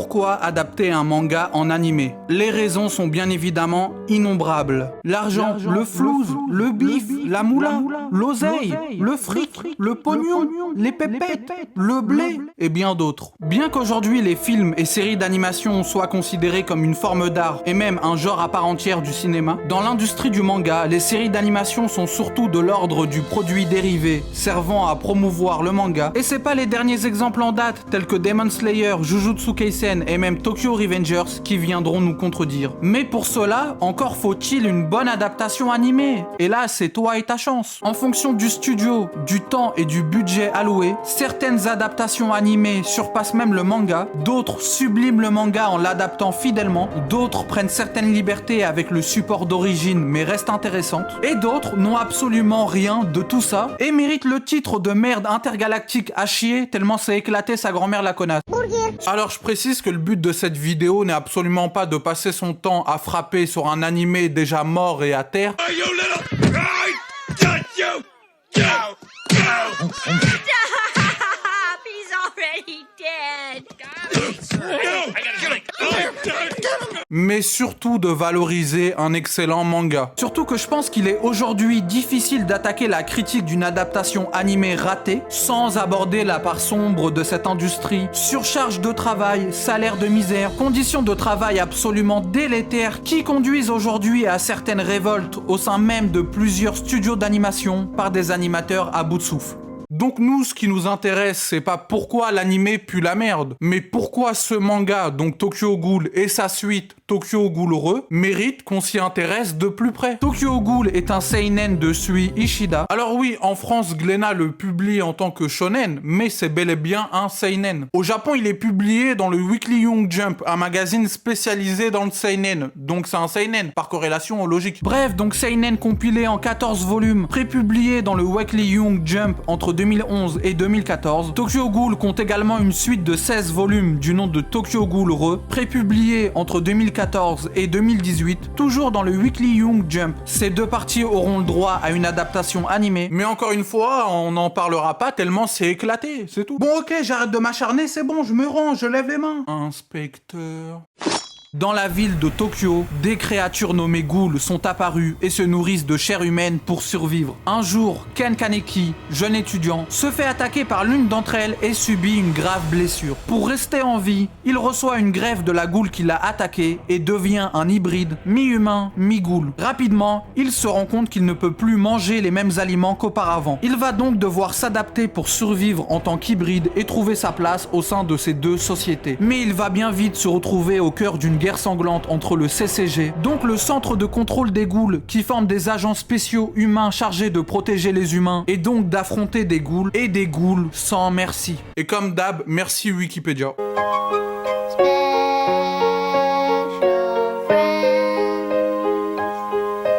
pourquoi adapter un manga en animé? Les raisons sont bien évidemment innombrables. L'argent, le flouze, le bif, la moula, l'oseille, le fric, le pognon, les pépettes, le blé et bien d'autres. Bien qu'aujourd'hui les films et séries d'animation soient considérés comme une forme d'art et même un genre à part entière du cinéma, dans l'industrie du manga, les séries d'animation sont surtout de l'ordre du produit dérivé, servant à promouvoir le manga. Et c'est pas les derniers exemples en date, tels que Demon Slayer, Jujutsu Kaisen et même Tokyo Revengers, qui viendront nous contredire. Mais pour cela, encore faut-il une bonne adaptation animée. Et là, c'est toi et ta chance. En fonction du studio, du temps et du budget alloué, certaines adaptations animées surpassent même le manga, d'autres subliment le manga en l'adaptant fidèlement, d'autres prennent certaines libertés avec le support d'origine mais restent intéressantes, et d'autres n'ont absolument rien de tout ça et méritent le titre de merde intergalactique à chier tellement c'est éclaté sa grand-mère la connasse. Alors je précise que le but de cette vidéo n'est absolument pas de passer son temps à frapper sur un animé déjà mort et à terre. He's already dead. Mais surtout de valoriser un excellent manga. Surtout que je pense qu'il est aujourd'hui difficile d'attaquer la critique d'une adaptation animée ratée sans aborder la part sombre de cette industrie. Surcharge de travail, salaire de misère, conditions de travail absolument délétères qui conduisent aujourd'hui à certaines révoltes au sein même de plusieurs studios d'animation par des animateurs à bout de souffle. Donc nous, ce qui nous intéresse, c'est pas pourquoi l'animé pue la merde, mais pourquoi ce manga, donc Tokyo Ghoul et sa suite Tokyo Ghoul Re, mérite qu'on s'y intéresse de plus près. Tokyo Ghoul est un seinen de Sui Ishida. Alors oui, en France, Glénat le publie en tant que shonen, mais c'est bel et bien un seinen. Au Japon, il est publié dans le Weekly Young Jump, un magazine spécialisé dans le seinen, donc c'est un seinen, par corrélation logique. Bref, donc seinen compilé en 14 volumes, prépublié dans le Weekly Young Jump entre 2011 et 2014. Tokyo Ghoul compte également une suite de 16 volumes du nom de Tokyo Ghoul Re, prépublié entre 2014 et 2018, toujours dans le Weekly Young Jump. Ces deux parties auront le droit à une adaptation animée, mais encore une fois, on n'en parlera pas tellement c'est éclaté, c'est tout. Bon ok, j'arrête de m'acharner, c'est bon, je me rends, je lève les mains. Inspecteur... Dans la ville de Tokyo, des créatures nommées ghouls sont apparues et se nourrissent de chair humaine pour survivre. Un jour, Ken Kaneki, jeune étudiant, se fait attaquer par l'une d'entre elles et subit une grave blessure. Pour rester en vie, il reçoit une greffe de la ghoul qui l'a attaqué et devient un hybride mi-humain, mi-ghoul. Rapidement, il se rend compte qu'il ne peut plus manger les mêmes aliments qu'auparavant. Il va donc devoir s'adapter pour survivre en tant qu'hybride et trouver sa place au sein de ces deux sociétés. Mais il va bien vite se retrouver au cœur d'une guerre sanglante entre le CCG, donc le centre de contrôle des ghouls, qui forment des agents spéciaux humains chargés de protéger les humains, et donc d'affronter des ghouls, et des ghouls sans merci. Et comme d'hab, merci Wikipédia.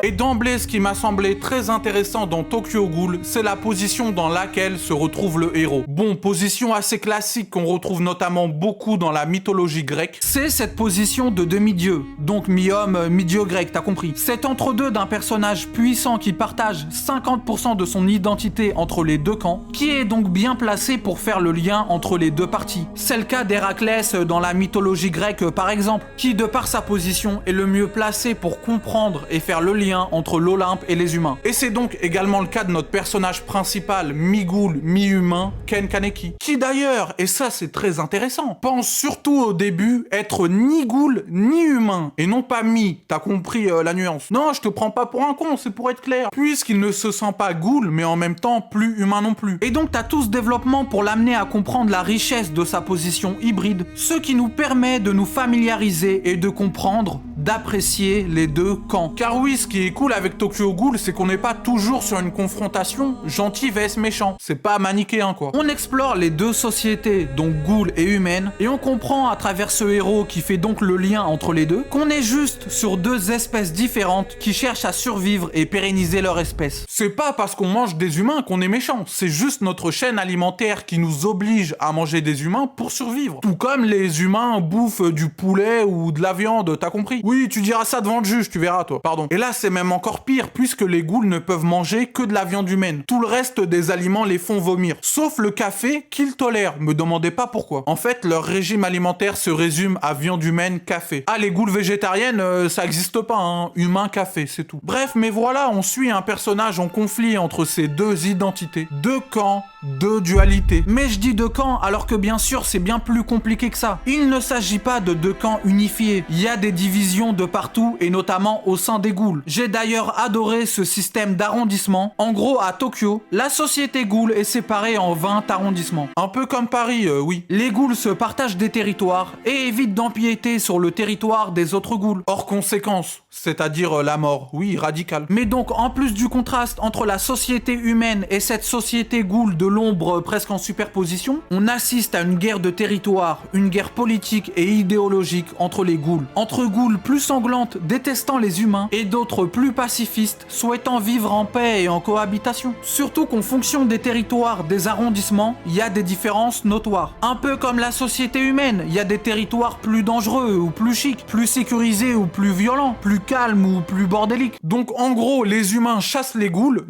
Et d'emblée, ce qui m'a semblé très intéressant dans Tokyo Ghoul, c'est la position dans laquelle se retrouve le héros. Bon, position assez classique qu'on retrouve notamment beaucoup dans la mythologie grecque, c'est cette position de demi-dieu, donc mi-homme, mi-dieu grec, t'as compris. Cet entre-deux d'un personnage puissant qui partage 50% de son identité entre les deux camps, qui est donc bien placé pour faire le lien entre les deux parties. C'est le cas d'Héraclès dans la mythologie grecque par exemple, qui de par sa position est le mieux placé pour comprendre et faire le lien entre l'Olympe et les humains. Et c'est donc également le cas de notre personnage principal, mi-ghoul, mi-humain, Ken Kaneki, qui d'ailleurs, et ça c'est très intéressant, pense surtout au début être ni ghoul ni humain, et non pas mi, t'as compris la nuance. Non, je te prends pas pour un con, c'est pour être clair, puisqu'il ne se sent pas ghoul, mais en même temps plus humain non plus. Et donc t'as tout ce développement pour l'amener à comprendre la richesse de sa position hybride, ce qui nous permet de nous familiariser et de comprendre, d'apprécier les deux camps. Car oui, ce qui est cool avec Tokyo Ghoul, c'est qu'on n'est pas toujours sur une confrontation gentil vs méchant. C'est pas manichéen quoi. On explore les deux sociétés, donc ghoul et humaine, et on comprend à travers ce héros qui fait donc le lien entre les deux, qu'on est juste sur deux espèces différentes qui cherchent à survivre et pérenniser leur espèce. C'est pas parce qu'on mange des humains qu'on est méchant, c'est juste notre chaîne alimentaire qui nous oblige à manger des humains pour survivre. Tout comme les humains bouffent du poulet ou de la viande, t'as compris? Oui, tu diras ça devant le juge, tu verras toi, pardon. Et là c'est même encore pire, puisque les ghouls ne peuvent manger que de la viande humaine. Tout le reste des aliments les font vomir, sauf le café qu'ils tolèrent, me demandez pas pourquoi. En fait, leur régime alimentaire se résume à viande humaine, café. Ah, les ghouls végétariennes, ça existe pas, hein. Humain, café, c'est tout. Bref, mais voilà, on suit un personnage en conflit entre ces deux identités. Deux camps, deux dualités. Mais je dis deux camps alors que bien sûr c'est bien plus compliqué que ça. Il ne s'agit pas de deux camps unifiés. Il y a des divisions de partout et notamment au sein des ghouls. J'ai d'ailleurs adoré ce système d'arrondissement. En gros, à Tokyo, la société ghoul est séparée en 20 arrondissements. Un peu comme Paris, oui. Les ghouls se partagent des territoires et évitent d'empiéter sur le territoire des autres ghouls. Hors conséquence, c'est-à-dire la mort, oui, radicale. Mais donc, en plus du contraste entre la société humaine et cette société ghoul de l'ombre presque en superposition, on assiste à une guerre de territoire, une guerre politique et idéologique entre les ghouls. Entre ghouls plus sanglantes détestant les humains et d'autres plus pacifistes souhaitant vivre en paix et en cohabitation. Surtout qu'en fonction des territoires, des arrondissements, il y a des différences notoires. Un peu comme la société humaine, il y a des territoires plus dangereux ou plus chics, plus sécurisés ou plus violents, plus calmes ou plus bordéliques. Donc en gros, les humains chassent les ghouls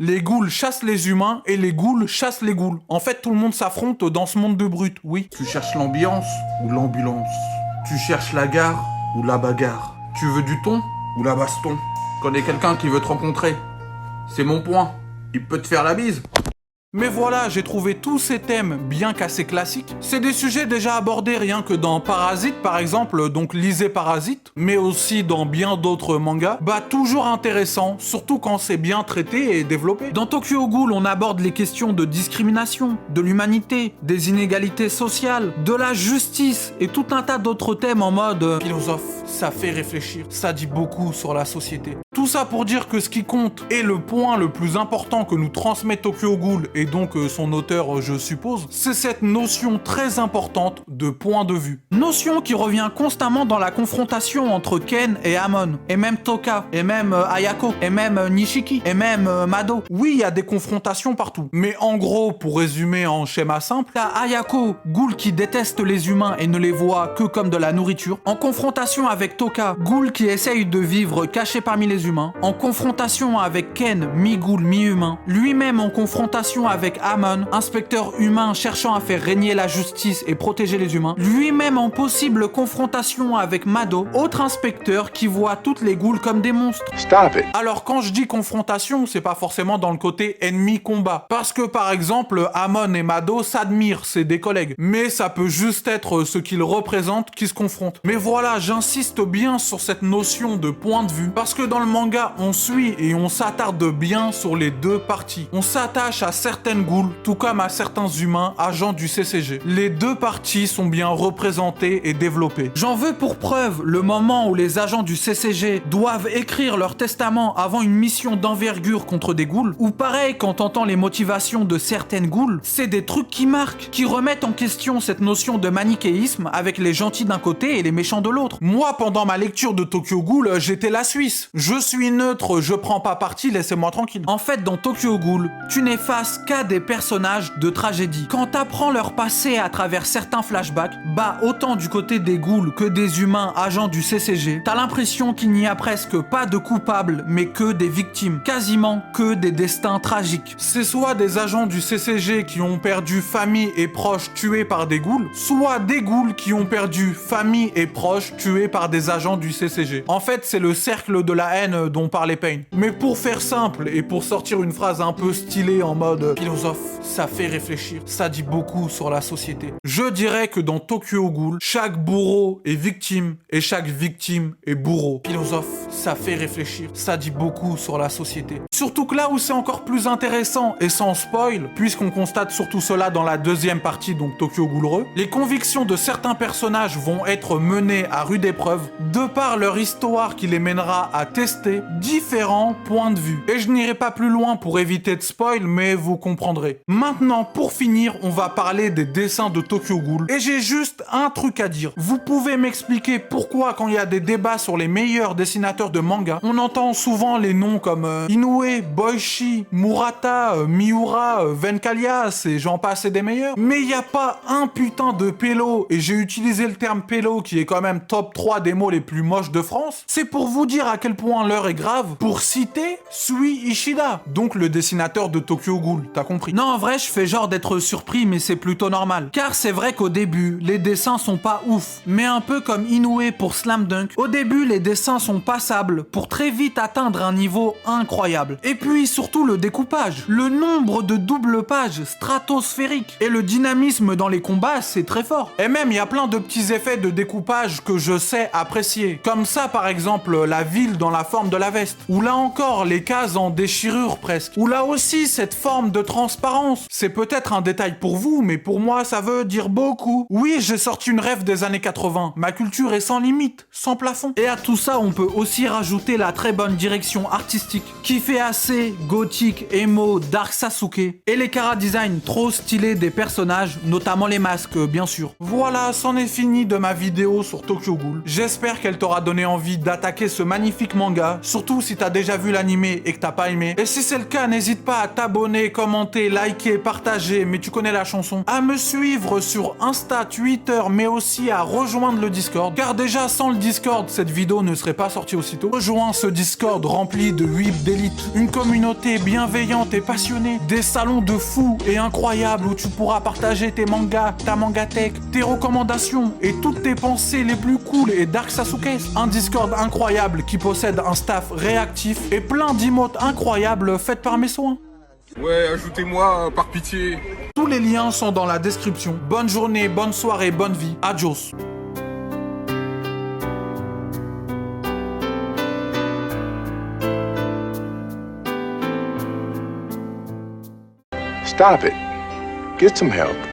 chassent les humains et les ghouls chassent les ghouls. En fait, tout le monde s'affronte dans ce monde de brutes, oui. Tu cherches l'ambiance ou l'ambulance? Tu cherches la gare ou la bagarre? Tu veux du thon ou la baston? Connais quelqu'un qui veut te rencontrer? C'est mon point. Il peut te faire la bise. Mais voilà, j'ai trouvé tous ces thèmes bien qu'assez classiques. C'est des sujets déjà abordés rien que dans Parasite par exemple, donc lisez Parasite, mais aussi dans bien d'autres mangas. Bah toujours intéressant, surtout quand c'est bien traité et développé. Dans Tokyo Ghoul, on aborde les questions de discrimination, de l'humanité, des inégalités sociales, de la justice et tout un tas d'autres thèmes en mode philosophe. Ça fait réfléchir, ça dit beaucoup sur la société. Tout ça pour dire que ce qui compte et le point le plus important que nous transmet Tokyo Ghoul et donc son auteur je suppose, c'est cette notion très importante de point de vue. Notion qui revient constamment dans la confrontation entre Ken et Amon, et même Toka, et même Ayako, et même Nishiki, et même Mado. Oui, il y a des confrontations partout. Mais en gros, pour résumer en schéma simple, t'as Ayako, ghoul qui déteste les humains et ne les voit que comme de la nourriture, en confrontation avec Toka, ghoul qui essaye de vivre caché parmi les humains, en confrontation avec Ken, mi-ghoul, mi-humain, lui-même en confrontation avec Amon, inspecteur humain cherchant à faire régner la justice et protéger les humains, lui-même en possible confrontation avec Mado, autre inspecteur qui voit toutes les ghouls comme des monstres. Stop it. Alors quand je dis confrontation, c'est pas forcément dans le côté ennemi-combat, parce que par exemple Amon et Mado s'admirent, c'est des collègues, mais ça peut juste être ce qu'ils représentent qui se confrontent. Mais voilà, j'insiste bien sur cette notion de point de vue, parce que dans le manga, on suit et on s'attarde bien sur les deux parties. On s'attache à certaines ghouls, tout comme à certains humains agents du CCG. Les deux parties sont bien représentées et développées. J'en veux pour preuve le moment où les agents du CCG doivent écrire leur testament avant une mission d'envergure contre des ghouls, ou pareil quand t'entends les motivations de certaines ghouls, c'est des trucs qui marquent, qui remettent en question cette notion de manichéisme avec les gentils d'un côté et les méchants de l'autre. Moi, pendant ma lecture de Tokyo Ghoul, j'étais la Suisse. Je suis neutre, je prends pas parti, laissez-moi tranquille. En fait, dans Tokyo Ghoul, tu n'es face qu'à des personnages de tragédie. Quand t'apprends leur passé à travers certains flashbacks, bah autant du côté des ghouls que des humains agents du CCG, t'as l'impression qu'il n'y a presque pas de coupables, mais que des victimes. Quasiment que des destins tragiques. C'est soit des agents du CCG qui ont perdu famille et proches tués par des ghouls, soit des ghouls qui ont perdu famille et proches tués par des agents du CCG. En fait, c'est le cercle de la haine dont parlait Pain. Mais pour faire simple et pour sortir une phrase un peu stylée en mode philosophe, ça fait réfléchir, ça dit beaucoup sur la société. Je dirais que dans Tokyo Ghoul, chaque bourreau est victime et chaque victime est bourreau. Philosophe, ça fait réfléchir, ça dit beaucoup sur la société. Surtout que là où c'est encore plus intéressant et sans spoil, puisqu'on constate surtout cela dans la deuxième partie, donc Tokyo Ghoul, les convictions de certains personnages vont être menées à rude épreuve de par leur histoire qui les mènera à tester différents points de vue. Et je n'irai pas plus loin pour éviter de spoil, mais vous comprendrez. Maintenant, pour finir, on va parler des dessins de Tokyo Ghoul. Et j'ai juste un truc à dire. Vous pouvez m'expliquer pourquoi, quand il y a des débats sur les meilleurs dessinateurs de manga, on entend souvent les noms comme Inoue, Boichi, Murata, Miura, Venkalias et j'en passe et des meilleurs. Mais il n'y a pas un putain de pélo, et j'ai utilisé le terme pélo qui est quand même top 3 des mots les plus moches de France. C'est pour vous dire à quel point l'heure est grave, pour citer Sui Ishida, donc le dessinateur de Tokyo Ghoul, t'as compris. Non, en vrai, je fais genre d'être surpris, mais c'est plutôt normal. Car c'est vrai qu'au début, les dessins sont pas ouf, mais un peu comme Inoue pour Slam Dunk. Au début, les dessins sont passables, pour très vite atteindre un niveau incroyable. Et puis surtout le découpage, le nombre de doubles pages stratosphériques, et le dynamisme dans les combats, c'est très fort. Et même, il y a plein de petits effets de découpage que je sais apprécier. Comme ça, par exemple, la ville dans la forme de la veste. Ou là encore, les cases en déchirure presque. Ou là aussi, cette forme de transparence. C'est peut-être un détail pour vous, mais pour moi, ça veut dire beaucoup. Oui, j'ai sorti une rêve des années 80. Ma culture est sans limite, sans plafond. Et à tout ça, on peut aussi rajouter la très bonne direction artistique, qui fait assez gothique, emo, dark Sasuke. Et les chara-design trop stylés des personnages, notamment les masques, bien sûr. Voilà, c'en est fini de ma vidéo sur Tokyo Ghoul. J'espère qu'elle t'aura donné envie d'attaquer ce magnifique manga, surtout si t'as déjà vu l'animé et que t'as pas aimé. Et si c'est le cas, n'hésite pas à t'abonner, commenter, liker, partager, mais tu connais la chanson. À me suivre sur Insta, Twitter, mais aussi à rejoindre le Discord. Car déjà, sans le Discord, cette vidéo ne serait pas sortie aussitôt. Rejoins ce Discord rempli de whips d'élite, une communauté bienveillante et passionnée, des salons de fous et incroyables où tu pourras partager tes mangas, ta mangatech, tes recommandations et toutes tes pensées les plus cool et dark Sasuke. Un Discord incroyable qui possède un staff réactif et plein d'emotes incroyables faites par mes soins. Ouais, ajoutez-moi, par pitié. Tous les liens sont dans la description. Bonne journée, bonne soirée, bonne vie. Adios. Stop it. Get some help.